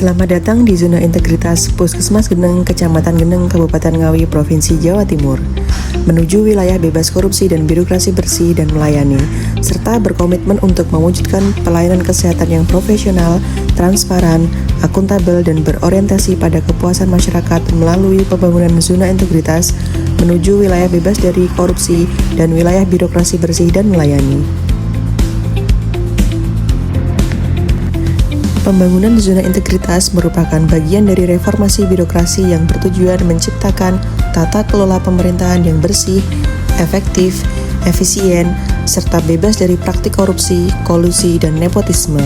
Selamat datang di Zona Integritas Puskesmas Geneng, Kecamatan Geneng, Kabupaten Ngawi, Provinsi Jawa Timur. Menuju wilayah bebas korupsi dan birokrasi bersih dan melayani, serta berkomitmen untuk mewujudkan pelayanan kesehatan yang profesional, transparan, akuntabel, dan berorientasi pada kepuasan masyarakat melalui pembangunan zona integritas menuju wilayah bebas dari korupsi dan wilayah birokrasi bersih dan melayani. Pembangunan zona integritas merupakan bagian dari reformasi birokrasi yang bertujuan menciptakan tata kelola pemerintahan yang bersih, efektif, efisien, serta bebas dari praktik korupsi, kolusi, dan nepotisme.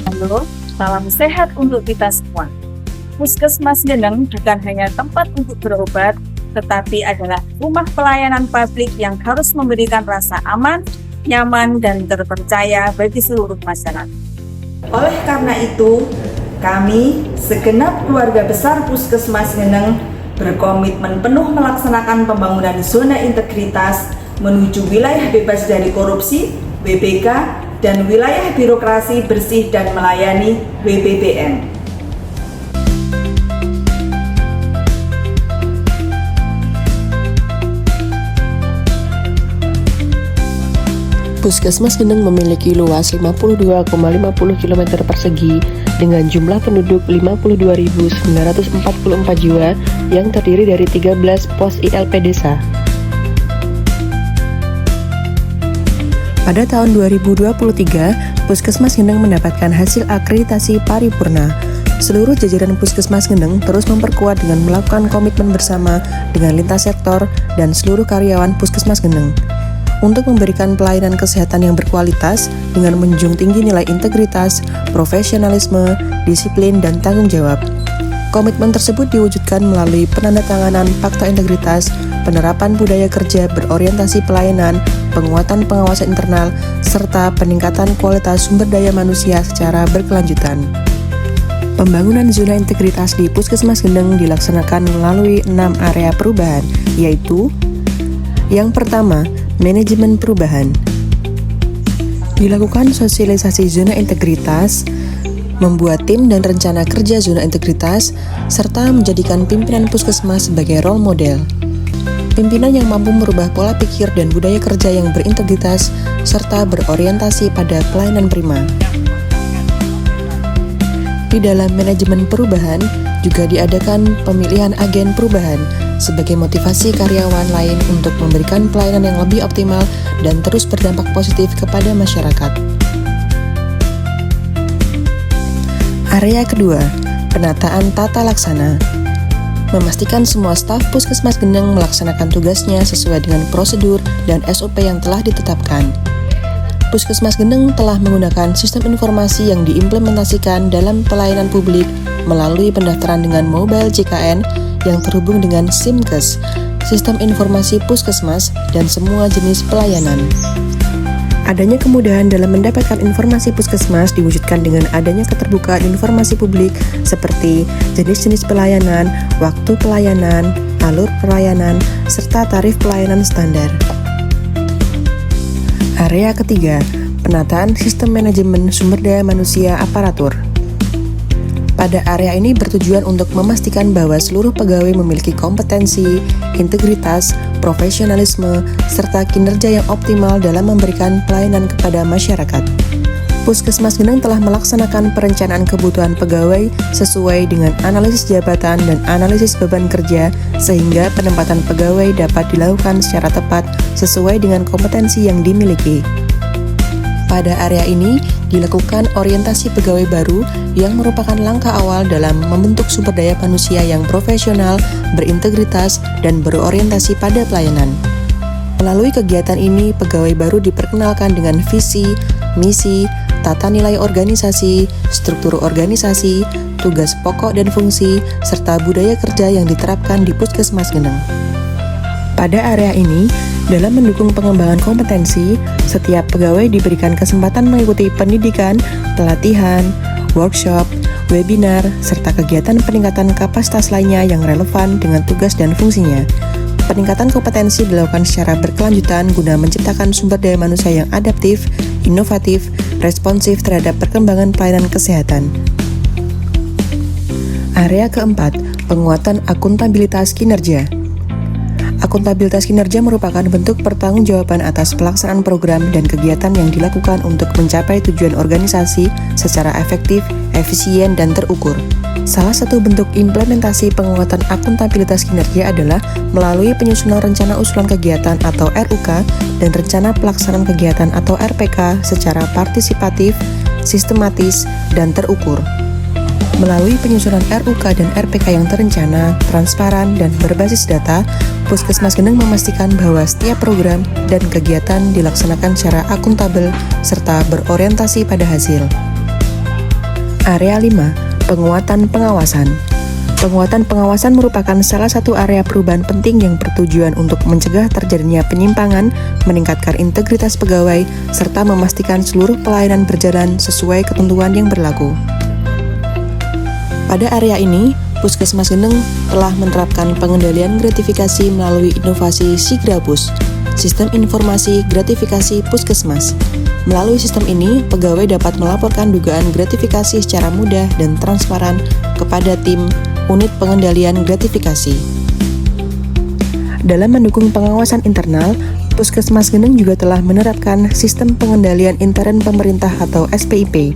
Halo, salam sehat untuk kita semua. Puskesmas Geneng bukan hanya tempat untuk berobat, tetapi adalah rumah pelayanan publik yang harus memberikan rasa aman, nyaman, dan terpercaya bagi seluruh masyarakat. Oleh karena itu, kami segenap keluarga besar Puskesmas Geneng berkomitmen penuh melaksanakan pembangunan zona integritas menuju wilayah bebas dari korupsi, WBK, dan wilayah birokrasi bersih dan melayani, WBBM. Puskesmas Geneng memiliki luas 52,50 km persegi dengan jumlah penduduk 52.944 jiwa yang terdiri dari 13 pos ILP desa. Pada tahun 2023, Puskesmas Geneng mendapatkan hasil akreditasi paripurna. Seluruh jajaran Puskesmas Geneng terus memperkuat dengan melakukan komitmen bersama dengan lintas sektor dan seluruh karyawan Puskesmas Geneng untuk memberikan pelayanan kesehatan yang berkualitas dengan menjunjung tinggi nilai integritas, profesionalisme, disiplin, dan tanggung jawab. Komitmen tersebut diwujudkan melalui penandatanganan Fakta Integritas, penerapan budaya kerja berorientasi pelayanan, penguatan pengawasan internal, serta peningkatan kualitas sumber daya manusia secara berkelanjutan. Pembangunan zona integritas di Puskesmas Geneng dilaksanakan melalui 6 area perubahan, yaitu yang pertama, manajemen perubahan. Dilakukan sosialisasi zona integritas, membuat tim dan rencana kerja zona integritas, serta menjadikan pimpinan puskesmas sebagai role model. Pimpinan yang mampu merubah pola pikir dan budaya kerja yang berintegritas, serta berorientasi pada pelayanan prima. Di dalam manajemen perubahan, juga diadakan pemilihan agen perubahan sebagai motivasi karyawan lain untuk memberikan pelayanan yang lebih optimal dan terus berdampak positif kepada masyarakat. Area kedua, penataan tata laksana. Memastikan semua staf Puskesmas Geneng melaksanakan tugasnya sesuai dengan prosedur dan SOP yang telah ditetapkan. Puskesmas Geneng telah menggunakan sistem informasi yang diimplementasikan dalam pelayanan publik melalui pendaftaran dengan mobile JKN yang terhubung dengan SIMKes, Sistem Informasi Puskesmas, dan semua jenis pelayanan. Adanya kemudahan dalam mendapatkan informasi puskesmas diwujudkan dengan adanya keterbukaan informasi publik seperti jenis-jenis pelayanan, waktu pelayanan, alur pelayanan, serta tarif pelayanan standar. Area ketiga, penataan sistem manajemen sumber daya manusia aparatur. Pada area ini bertujuan untuk memastikan bahwa seluruh pegawai memiliki kompetensi, integritas, profesionalisme, serta kinerja yang optimal dalam memberikan pelayanan kepada masyarakat. Puskesmas Geneng telah melaksanakan perencanaan kebutuhan pegawai sesuai dengan analisis jabatan dan analisis beban kerja sehingga penempatan pegawai dapat dilakukan secara tepat sesuai dengan kompetensi yang dimiliki. Pada area ini, dilakukan orientasi pegawai baru yang merupakan langkah awal dalam membentuk sumber daya manusia yang profesional, berintegritas, dan berorientasi pada pelayanan. Melalui kegiatan ini, pegawai baru diperkenalkan dengan visi, misi, tata nilai organisasi, struktur organisasi, tugas pokok dan fungsi, serta budaya kerja yang diterapkan di Puskesmas Geneng. Pada area ini, dalam mendukung pengembangan kompetensi, setiap pegawai diberikan kesempatan mengikuti pendidikan, pelatihan, workshop, webinar, serta kegiatan peningkatan kapasitas lainnya yang relevan dengan tugas dan fungsinya. Peningkatan kompetensi dilakukan secara berkelanjutan guna menciptakan sumber daya manusia yang adaptif, inovatif, responsif terhadap perkembangan pelayanan kesehatan. Area keempat, penguatan akuntabilitas kinerja. Akuntabilitas kinerja merupakan bentuk pertanggungjawaban atas pelaksanaan program dan kegiatan yang dilakukan untuk mencapai tujuan organisasi secara efektif, efisien, dan terukur. Salah satu bentuk implementasi penguatan akuntabilitas kinerja adalah melalui penyusunan rencana usulan kegiatan atau RUK dan rencana pelaksanaan kegiatan atau RPK secara partisipatif, sistematis, dan terukur. Melalui penyusunan RUK dan RPK yang terencana, transparan, dan berbasis data, Puskesmas Geneng memastikan bahwa setiap program dan kegiatan dilaksanakan secara akuntabel serta berorientasi pada hasil. Area 5, penguatan pengawasan. Penguatan pengawasan merupakan salah satu area perubahan penting yang bertujuan untuk mencegah terjadinya penyimpangan, meningkatkan integritas pegawai, serta memastikan seluruh pelayanan berjalan sesuai ketentuan yang berlaku. Pada area ini, Puskesmas Geneng telah menerapkan pengendalian gratifikasi melalui inovasi Sigrapus, Sistem Informasi Gratifikasi Puskesmas. Melalui sistem ini, pegawai dapat melaporkan dugaan gratifikasi secara mudah dan transparan kepada tim Unit Pengendalian Gratifikasi. Dalam mendukung pengawasan internal, Puskesmas Geneng juga telah menerapkan Sistem Pengendalian Intern Pemerintah atau SPIP.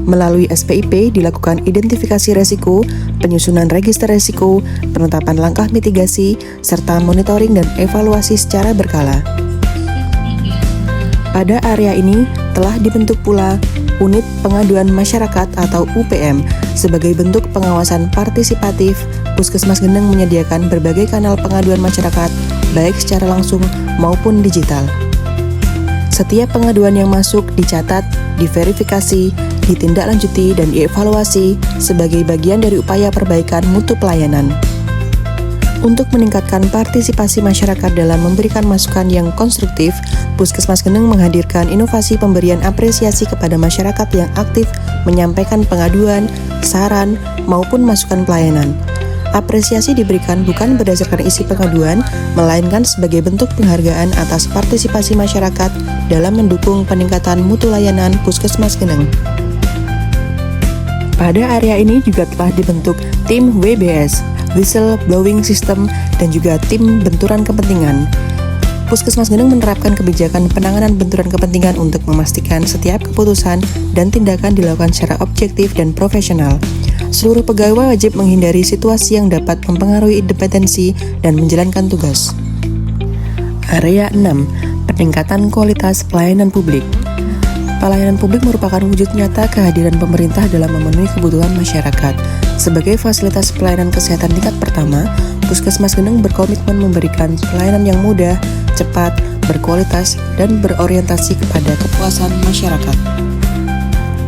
Melalui SPIP dilakukan identifikasi resiko, penyusunan register resiko, penetapan langkah mitigasi, serta monitoring dan evaluasi secara berkala. Pada area ini telah dibentuk pula Unit Pengaduan Masyarakat atau UPM. Sebagai bentuk pengawasan partisipatif, Puskesmas Geneng menyediakan berbagai kanal pengaduan masyarakat, baik secara langsung maupun digital. Setiap pengaduan yang masuk dicatat, diverifikasi, ditindaklanjuti, dan dievaluasi sebagai bagian dari upaya perbaikan mutu pelayanan. Untuk meningkatkan partisipasi masyarakat dalam memberikan masukan yang konstruktif, Puskesmas Geneng menghadirkan inovasi pemberian apresiasi kepada masyarakat yang aktif menyampaikan pengaduan, saran, maupun masukan pelayanan. Apresiasi diberikan bukan berdasarkan isi pengaduan, melainkan sebagai bentuk penghargaan atas partisipasi masyarakat dalam mendukung peningkatan mutu layanan Puskesmas Geneng. Pada area ini juga telah dibentuk tim WBS, Whistle Blowing System, dan juga tim benturan kepentingan. Puskesmas Geneng menerapkan kebijakan penanganan benturan kepentingan untuk memastikan setiap keputusan dan tindakan dilakukan secara objektif dan profesional. Seluruh pegawai wajib menghindari situasi yang dapat mempengaruhi independensi dan menjalankan tugas. Area 6, peningkatan kualitas pelayanan publik. Pelayanan publik merupakan wujud nyata kehadiran pemerintah dalam memenuhi kebutuhan masyarakat. Sebagai fasilitas pelayanan kesehatan tingkat pertama, Puskesmas Geneng berkomitmen memberikan pelayanan yang mudah, cepat, berkualitas, dan berorientasi kepada kepuasan masyarakat.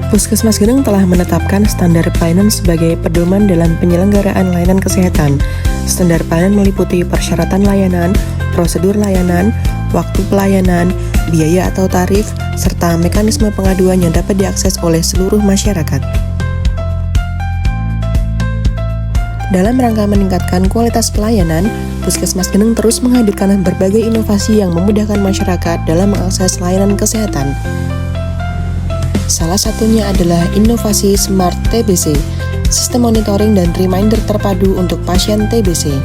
Puskesmas Geneng telah menetapkan standar pelayanan sebagai pedoman dalam penyelenggaraan layanan kesehatan. Standar pelayanan meliputi persyaratan layanan, prosedur layanan, waktu pelayanan, biaya atau tarif, serta mekanisme pengaduan yang dapat diakses oleh seluruh masyarakat. Dalam rangka meningkatkan kualitas pelayanan, Puskesmas Geneng terus menghadirkan berbagai inovasi yang memudahkan masyarakat dalam mengakses layanan kesehatan. Salah satunya adalah inovasi Smart TBC, sistem monitoring dan reminder terpadu untuk pasien TBC.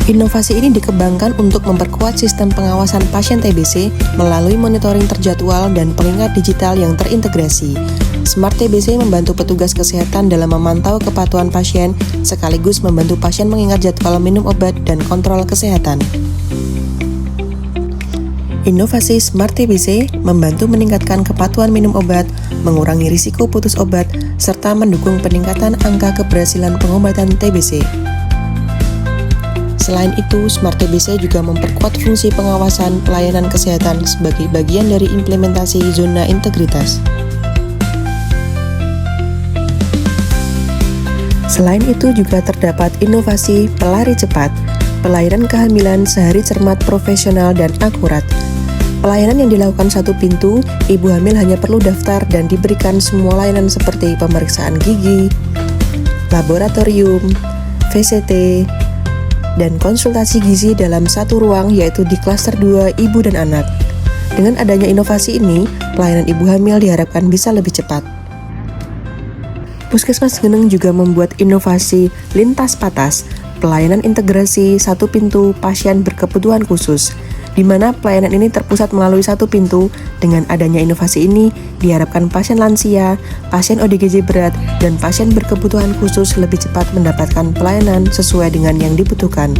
Inovasi ini dikembangkan untuk memperkuat sistem pengawasan pasien TBC melalui monitoring terjadwal dan pengingat digital yang terintegrasi. Smart TBC membantu petugas kesehatan dalam memantau kepatuhan pasien, sekaligus membantu pasien mengingat jadwal minum obat dan kontrol kesehatan. Inovasi Smart TBC membantu meningkatkan kepatuhan minum obat, mengurangi risiko putus obat, serta mendukung peningkatan angka keberhasilan pengobatan TBC. Selain itu, Smart TBC juga memperkuat fungsi pengawasan pelayanan kesehatan sebagai bagian dari implementasi zona integritas. Selain itu juga terdapat inovasi pelari cepat, pelayanan kehamilan sehari cermat profesional dan akurat. Pelayanan yang dilakukan satu pintu, ibu hamil hanya perlu daftar dan diberikan semua layanan seperti pemeriksaan gigi, laboratorium, VCT, dan konsultasi gizi dalam satu ruang, yaitu di klaster 2 ibu dan anak. Dengan adanya inovasi ini, pelayanan ibu hamil diharapkan bisa lebih cepat. Puskesmas Geneng juga membuat inovasi lintas batas, pelayanan integrasi satu pintu pasien berkebutuhan khusus, di mana pelayanan ini terpusat melalui satu pintu. Dengan adanya inovasi ini, diharapkan pasien lansia, pasien ODGJ berat, dan pasien berkebutuhan khusus lebih cepat mendapatkan pelayanan sesuai dengan yang dibutuhkan.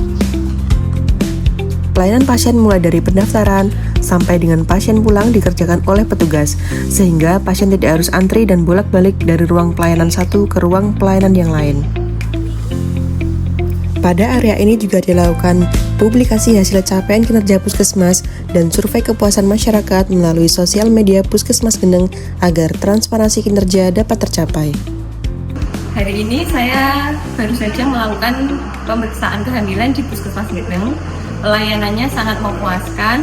Pelayanan pasien mulai dari pendaftaran sampai dengan pasien pulang dikerjakan oleh petugas, sehingga pasien tidak harus antri dan bolak-balik dari ruang pelayanan satu ke ruang pelayanan yang lain. Pada area ini juga dilakukan publikasi hasil capaian kinerja Puskesmas dan survei kepuasan masyarakat melalui sosial media Puskesmas Geneng agar transparansi kinerja dapat tercapai. Hari ini saya baru saja melakukan pemeriksaan kehamilan di Puskesmas Geneng. Pelayanannya sangat memuaskan,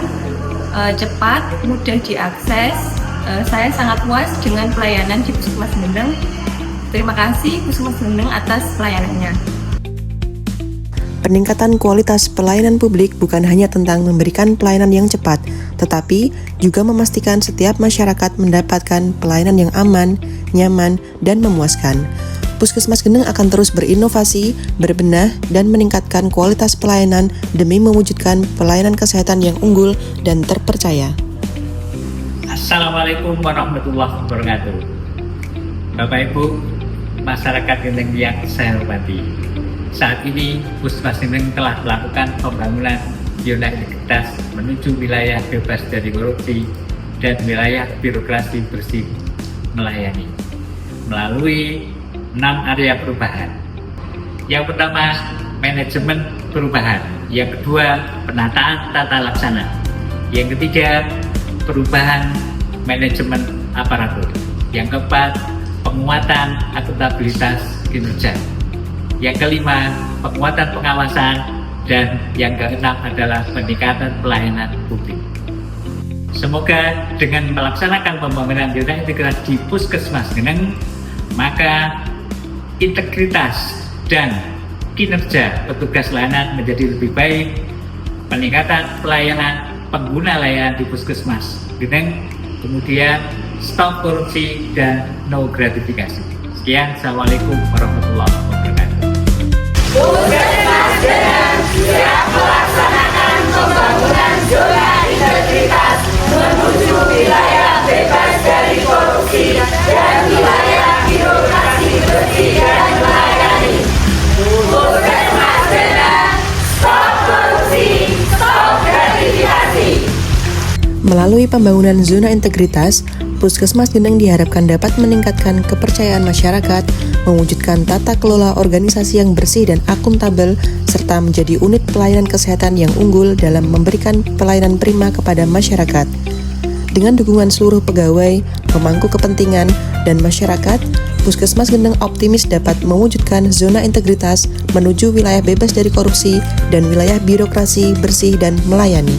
cepat, mudah diakses. Saya sangat puas dengan pelayanan di Puskesmas Geneng. Terima kasih Puskesmas Geneng atas pelayanannya. Peningkatan kualitas pelayanan publik bukan hanya tentang memberikan pelayanan yang cepat, tetapi juga memastikan setiap masyarakat mendapatkan pelayanan yang aman, nyaman, dan memuaskan. Puskesmas Geneng akan terus berinovasi, berbenah, dan meningkatkan kualitas pelayanan demi mewujudkan pelayanan kesehatan yang unggul dan terpercaya. Assalamualaikum warahmatullahi wabarakatuh. Bapak Ibu, masyarakat Geneng yang saya hormati. Saat ini Puskesmas Geneng telah melakukan pembangunan zona integritas menuju wilayah bebas dari korupsi dan wilayah birokrasi bersih melayani melalui 6 area perubahan. Yang pertama, manajemen perubahan. Yang kedua, penataan tata laksana. Yang ketiga, perubahan manajemen aparatur. Yang keempat, penguatan akuntabilitas kinerja. Yang kelima, penguatan pengawasan. Dan yang keenam adalah peningkatan pelayanan publik. Semoga dengan melaksanakan pembangunan zona integritas di Puskesmas Geneng, maka integritas dan kinerja petugas layanan menjadi lebih baik, peningkatan pelayanan pengguna layanan di Puskesmas Geneng, kemudian stop korupsi dan no gratifikasi. Sekian, Assalamualaikum warahmatullahi wabarakatuh. Puskesmas Geneng siap melaksanakan pembangunan zona integritas menuju wilayah bebas dari korupsi dan wilayah birokrasi bersih dan melayani. Puskesmas Geneng, stop korupsi, stop gratifikasi. Melalui pembangunan zona integritas, Puskesmas Geneng diharapkan dapat meningkatkan kepercayaan masyarakat, mewujudkan tata kelola organisasi yang bersih dan akuntabel, serta menjadi unit pelayanan kesehatan yang unggul dalam memberikan pelayanan prima kepada masyarakat. Dengan dukungan seluruh pegawai, pemangku kepentingan, dan masyarakat, Puskesmas Geneng optimis dapat mewujudkan zona integritas menuju wilayah bebas dari korupsi dan wilayah birokrasi bersih dan melayani.